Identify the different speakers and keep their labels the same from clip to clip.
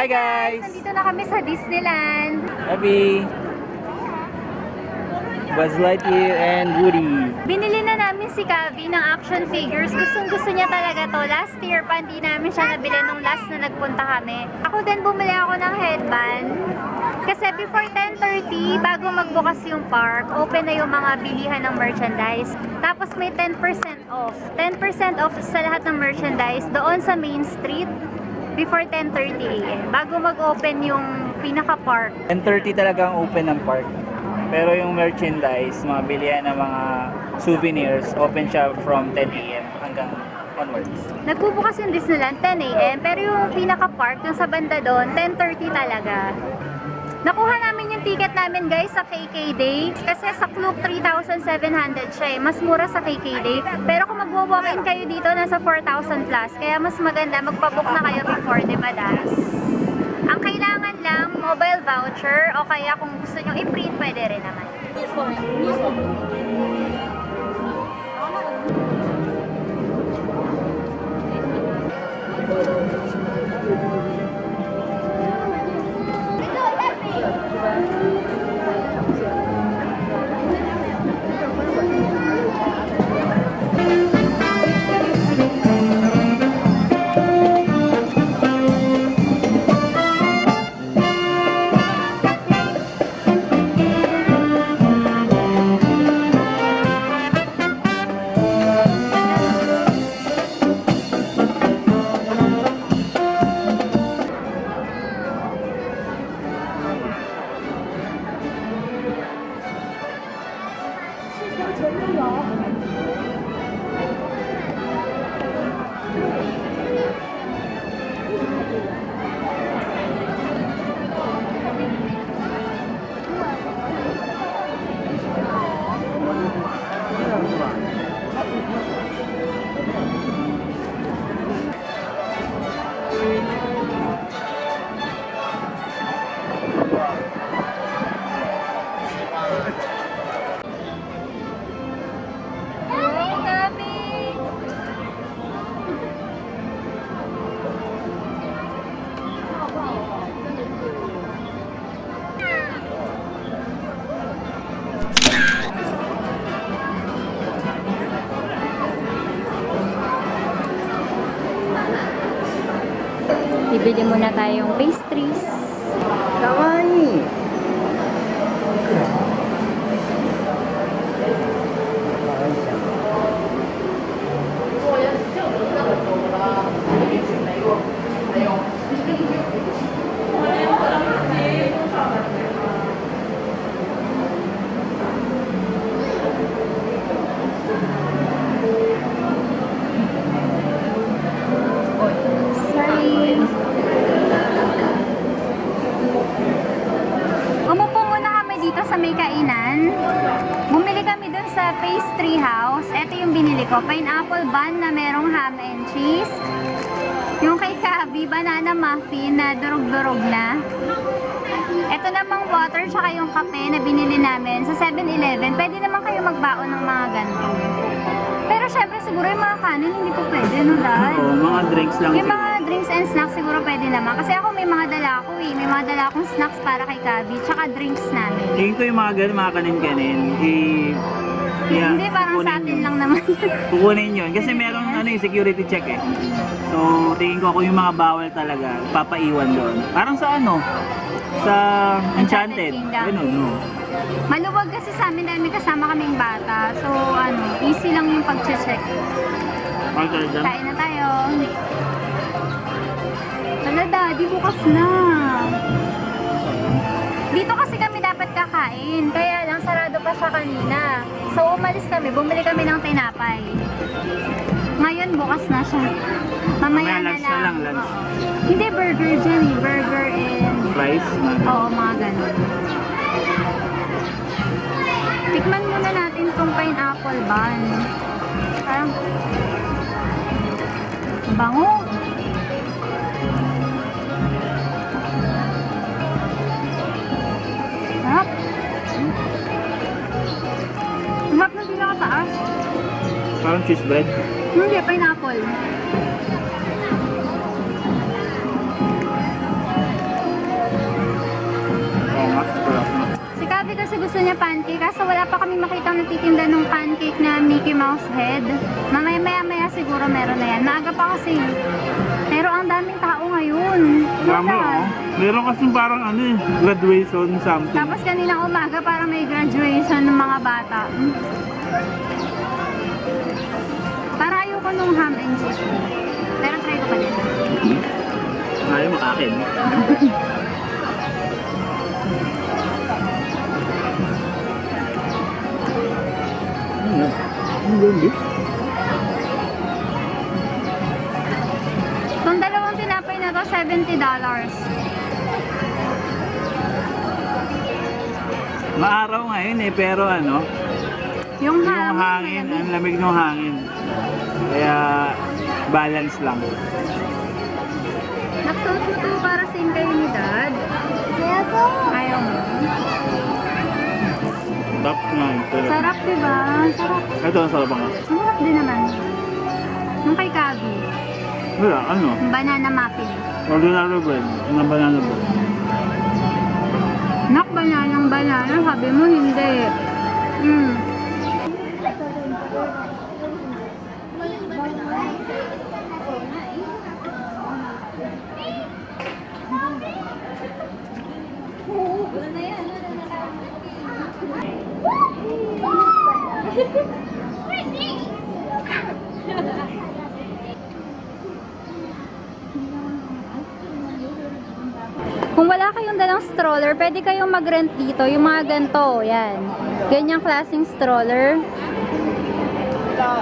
Speaker 1: Hi guys!
Speaker 2: Nandito na kami sa Disneyland.
Speaker 1: Abby, Buzz Lightyear, and Woody.
Speaker 2: Binili na namin si Kavi ng action figures. Gustong-gusto niya talaga to. Last year pa, hindi namin siya nabili nung last na nagpunta kami. Ako din bumili ako ng headband. Kasi before 10:30, bago magbukas yung park, open na yung mga bilihan ng merchandise. Tapos may 10% off. 10% off sa lahat ng merchandise doon sa Main Street before 10:30 AM. Bago mag-open yung pinaka-park.
Speaker 1: 10:30 talaga ang open ng park. Pero yung merchandise, mga bilihan ng mga souvenirs, open siya from 10 AM hanggang onwards.
Speaker 2: Nagbubukas yung Disneyland 10 AM, pero yung pinaka-park, yung sa banda doon, 10:30 talaga. Nakuha namin yung ticket namin guys sa KK Day. Kasi sa Klook 3,700 siya eh. Mas mura sa KK Day. Pero kung mag-walk-in kayo dito, nasa 4,000 plus. Kaya mas maganda, magpabook na kayo before, di ba Das? Ang kailangan lang, mobile voucher. O kaya kung gusto nyo i-print, pwede rin naman. Bibili muna tayong pastries.
Speaker 1: Kawaii!
Speaker 2: Umupo muna kami dito sa may kainan. Bumili kami dun sa pastry house. Ito yung binili ko. Pineapple bun na merong ham and cheese. Yung kay Kabi, banana muffin na durog-durog na. Ito namang water tsaka yung kape na binili namin sa 7-Eleven. Pwede naman kayo magbaon ng mga ganito. Pero syempre siguro yung mga kanin hindi po pwede, no dad?
Speaker 1: Oo, mga drinks lang.
Speaker 2: Yung mga drinks and snacks siguro pwede naman. Kasi ako may mga dala ko eh. May mga dala akong snacks para kay Kabi. Tsaka drinks namin.
Speaker 1: Tingin ko yung mga ganun, mga kanin-kanin.
Speaker 2: Hindi, parang sa atin lang naman.
Speaker 1: Kukunin yun. Kasi merong security check eh. So, tingin ko ako yung mga bawal talaga. Papaiwan doon. Parang sa sa Enchanted.
Speaker 2: Kingdom.
Speaker 1: Ganun, no?
Speaker 2: Maluwag kasi sa amin dahil may kasama kaming bata. So, easy lang yung pag-check. Kain na tayo. Wala daddy, bukas na. Dito kasi kami dapat kakain. Kaya lang, sarado pa siya kanina. So, umalis kami. Bumili kami ng tinapay. Ngayon, bukas na siya. Mamaya na
Speaker 1: lunch
Speaker 2: lang.
Speaker 1: na lang, lunch.
Speaker 2: Oo. Hindi, burger dyan eh. Burger and...
Speaker 1: Fries?
Speaker 2: Oo, mga ganun. Tikman muna natin itong pineapple bun. Parang... bango. Sarap. Sarap na pinakataas.
Speaker 1: Parang cheese bread.
Speaker 2: Hindi, pineapple. pancake. Kaso wala pa kami makitang natitinda ng pancake na Mickey Mouse head. Maya siguro meron na yan. Maaga pa kasi. Pero ang daming tao ngayon.
Speaker 1: Dami, oh. Meron kasing parang ano eh, graduation something.
Speaker 2: Tapos kaninang umaga parang may graduation ng mga bata. Para ayoko nung ham and cheese. Pero try ko pa din.
Speaker 1: Ayaw mo akin. Ang ganda.
Speaker 2: Kung dalawang tinapay na to, $70.
Speaker 1: Maaraw ngayon eh, pero ano,
Speaker 2: Yung
Speaker 1: yung
Speaker 2: hangin,
Speaker 1: hangin,
Speaker 2: malamig.
Speaker 1: ang lamig ng hangin. Kaya balance lang.
Speaker 2: Nagsuot mo to para same kayo ni Dad. Ayaw mo.
Speaker 1: Top nga ito.
Speaker 2: Sarap, diba? Sarap.
Speaker 1: Ito ang sarap nga.
Speaker 2: Sarap din naman. Yung kay Kabi.
Speaker 1: Wala, ano?
Speaker 2: Yung banana muffin.
Speaker 1: Ordinary bread. Ang banana bread.
Speaker 2: Nak, banana. Sabi mo, hindi. Kung wala kayong dalang stroller, pwede kayong mag-rent dito. Yung mga ganito, yan. Ganyang klaseng stroller.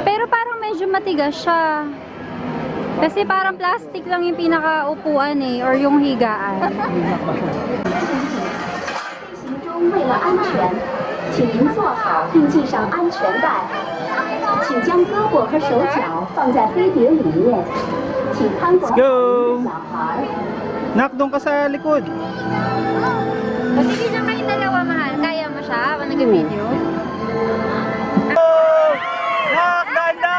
Speaker 2: Pero parang medyo matigas siya. Kasi parang plastic lang yung pinakaupuan eh, or yung higaan.
Speaker 3: 行中为了安全，请您坐好并系上安全带。请将胳膊和手脚放在飞碟里面。请看管好
Speaker 1: Let's go
Speaker 3: 您的小孩。
Speaker 1: Nak, doon ka sa likod.
Speaker 2: O sige dyan kayong dalawa, mahal. Kaya mo siya habang nag-video?
Speaker 1: Nak, ganda!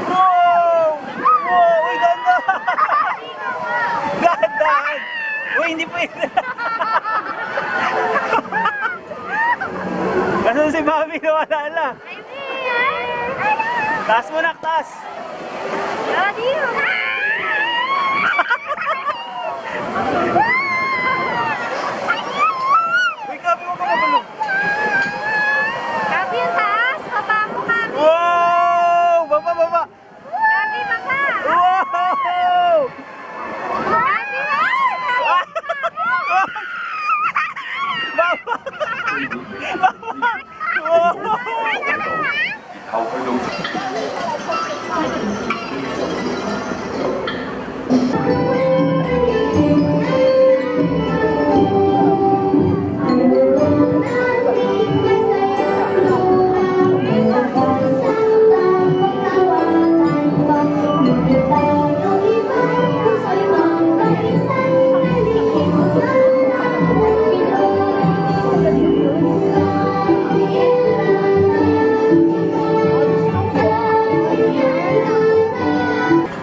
Speaker 1: Wow! Wow! Uy, ganda! Ganda! Uy, hindi pwede. Kasi si Mami nawala. Taas mo, Nak, taas! Uy, Kabi, huwag ka mabulog.
Speaker 2: Kabi yung taas! Baba mo, Kabi!
Speaker 1: Wow! Baba, baba!
Speaker 2: Kabi, baba!
Speaker 1: Wow!
Speaker 2: Kabi, baba!
Speaker 1: Baba! Baba! Wow!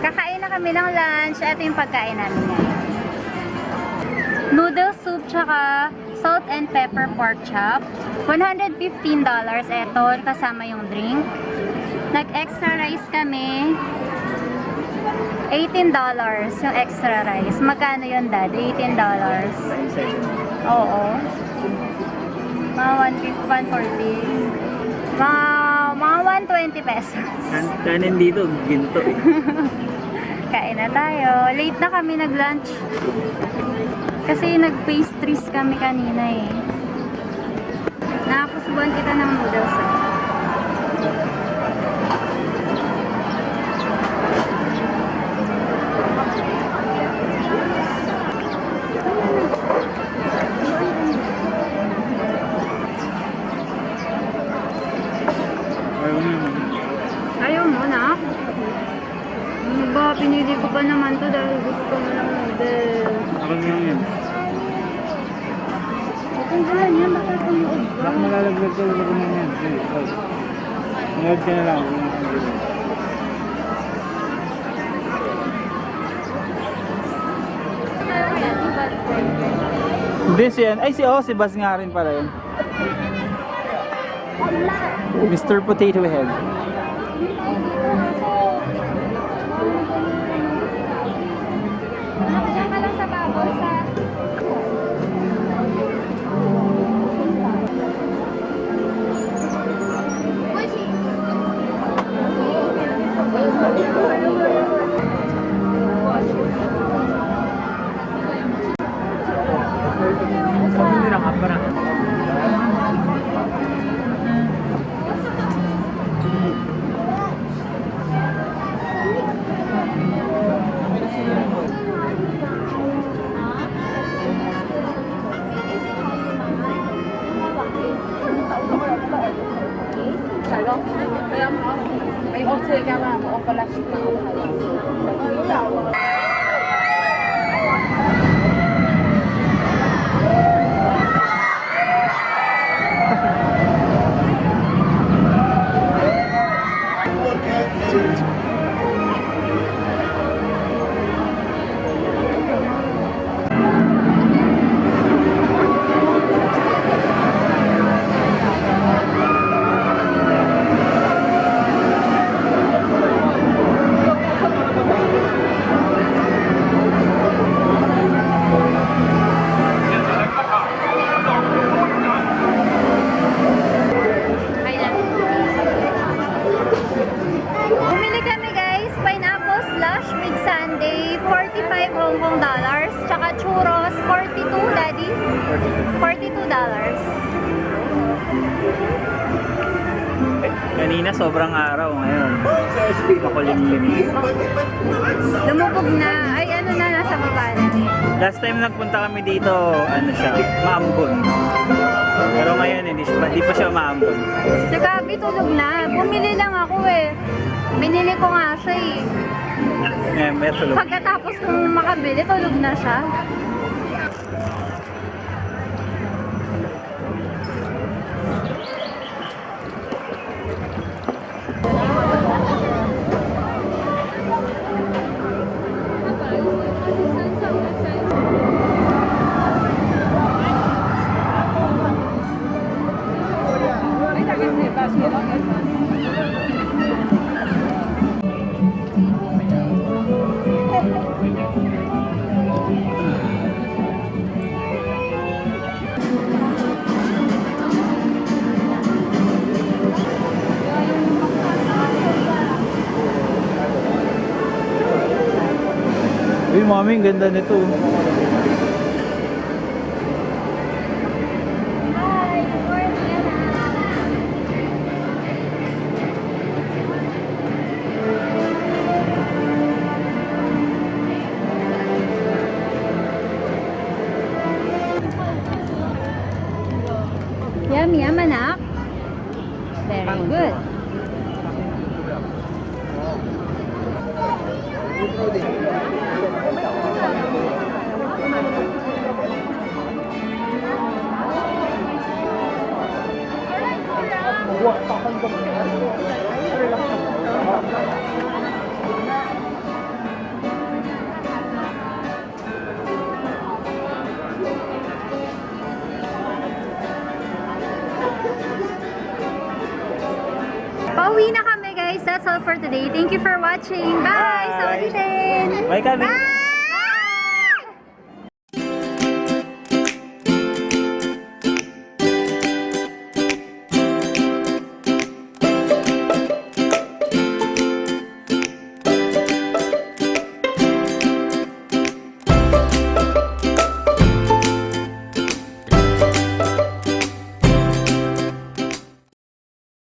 Speaker 2: Kakain na kami ng lunch. Ito yung pagkain namin ngayon. Noodle soup tsaka salt and pepper pork chop. $115 ito kasama yung drink. Nag-extra rice kami. $18 yung extra rice. Magkano yun, Dad? $18. Oo. Mga 140. Mga 120 pesos.
Speaker 1: Kanin dito, ginto eh.
Speaker 2: Kain na tayo. Late na kami nag-lunch. Kasi nag-pastries kami kanina eh. Nakakusubuan kita ng noodles. Ayaw mo na? Ano ba? Pinili ko pa naman to dahil gusto mo ng noodles.
Speaker 1: Ako nga yan.
Speaker 2: Kung gano'n yan, bakit tumuod ka?
Speaker 1: Nak, malalaglag ka lang naman yan. Nanood ka na lang. Hindi, Din si ay si Buzz nga rin pala yun. Mr. Potato Head.
Speaker 2: Nakaya ka lang sa babaw sa...
Speaker 1: Sabi nila nga para.
Speaker 2: Bumili kami guys, pineapple slush with sundae, 45 Hong Kong dollars, tsaka churros, 42 daddy, $42.
Speaker 1: Kanina sobrang araw, ngayon makulimlim.
Speaker 2: Lumubog na, ay ano na, nasa baba na.
Speaker 1: Last time nagpunta kami dito, ano siya, maambon. Pero ngayon hindi pa siya maambon.
Speaker 2: Si Gabi tulog na, bumili lang ako eh. Binili ko nga siya eh.
Speaker 1: May tulog.
Speaker 2: Pagkatapos kong makabili, tulog na siya.
Speaker 1: Uy, mami, ang ganda nito.
Speaker 2: Yum, yum, anak. Very good. Pauwi na kami guys. That's all for today. Thank you for watching. Bye! Sa ulitin!
Speaker 1: Bye, Kami!
Speaker 2: Bye!